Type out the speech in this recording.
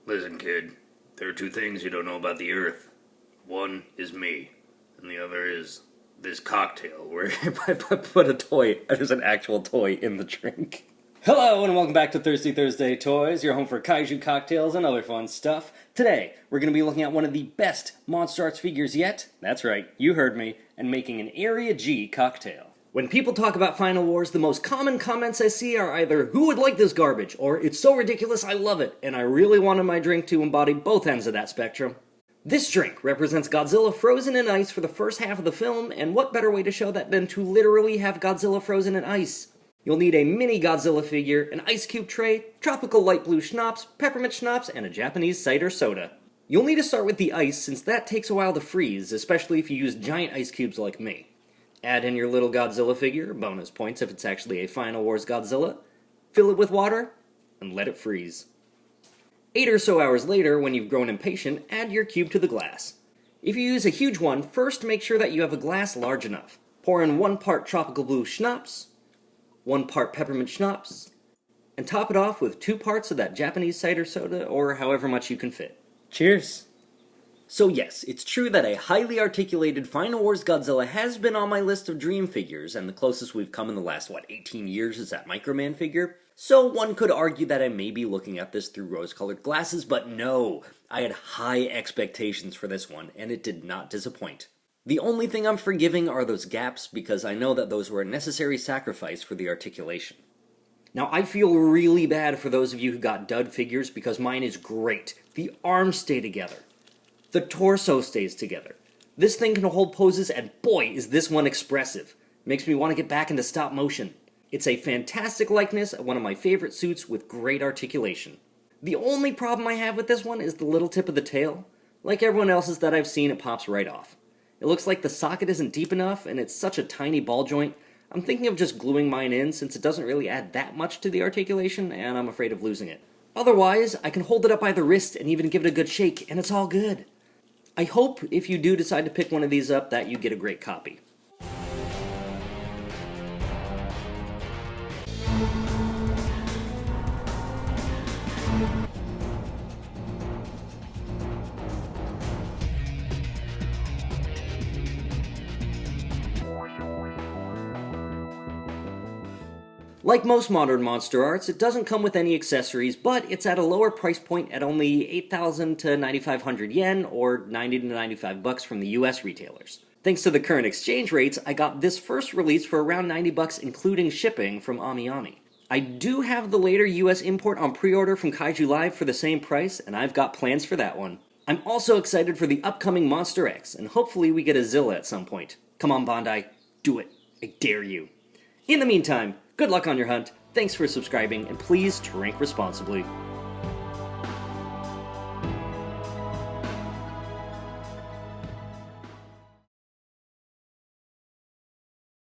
Listen, kid, there are two things you don't know about the Earth. One is me, and the other is this cocktail where I put a toy, there's an actual toy in the drink. Hello, and welcome back to Thirsty Thursday Toys, your home for kaiju cocktails and other fun stuff. Today, we're going to be looking at one of the best Monster Arts figures yet, that's right, you heard me, and making an Area G cocktail. When people talk about Final Wars, the most common comments I see are either, "Who would like this garbage?" or "It's so ridiculous, I love it," and I really wanted my drink to embody both ends of that spectrum. This drink represents Godzilla frozen in ice for the first half of the film, and what better way to show that than to literally have Godzilla frozen in ice? You'll need a mini Godzilla figure, an ice cube tray, tropical light blue schnapps, peppermint schnapps, and a Japanese cider soda. You'll need to start with the ice since that takes a while to freeze, especially if you use giant ice cubes like me. Add in your little Godzilla figure, bonus points if it's actually a Final Wars Godzilla, fill it with water, and let it freeze. 8 or so hours later, when you've grown impatient, add your cube to the glass. If you use a huge one, first make sure that you have a glass large enough. Pour in 1 part tropical blue schnapps, 1 part peppermint schnapps, and top it off with 2 parts of that Japanese cider soda, or however much you can fit. Cheers! So yes, it's true that a highly articulated Final Wars Godzilla has been on my list of dream figures, and the closest we've come in the last, 18 years is that Microman figure. So one could argue that I may be looking at this through rose-colored glasses, but no! I had high expectations for this one, and it did not disappoint. The only thing I'm forgiving are those gaps, because I know that those were a necessary sacrifice for the articulation. Now, I feel really bad for those of you who got dud figures, because mine is great. The arms stay together. The torso stays together. This thing can hold poses, and boy, is this one expressive. Makes me want to get back into stop motion. It's a fantastic likeness of one of my favorite suits with great articulation. The only problem I have with this one is the little tip of the tail. Like everyone else's that I've seen, it pops right off. It looks like the socket isn't deep enough, and it's such a tiny ball joint. I'm thinking of just gluing mine in since it doesn't really add that much to the articulation, and I'm afraid of losing it. Otherwise, I can hold it up by the wrist and even give it a good shake, and it's all good. I hope, if you do decide to pick one of these up, that you get a great copy. Like most modern Monster Arts, it doesn't come with any accessories, but it's at a lower price point at only 8,000 to 9,500 yen, or 90 to 95 bucks from the US retailers. Thanks to the current exchange rates, I got this first release for around 90 bucks including shipping from AmiAmi. I do have the later US import on pre-order from Kaiju Live for the same price, and I've got plans for that one. I'm also excited for the upcoming Monster X, and hopefully we get a Zilla at some point. Come on, Bandai, do it. I dare you. In the meantime, good luck on your hunt, thanks for subscribing, and please drink responsibly.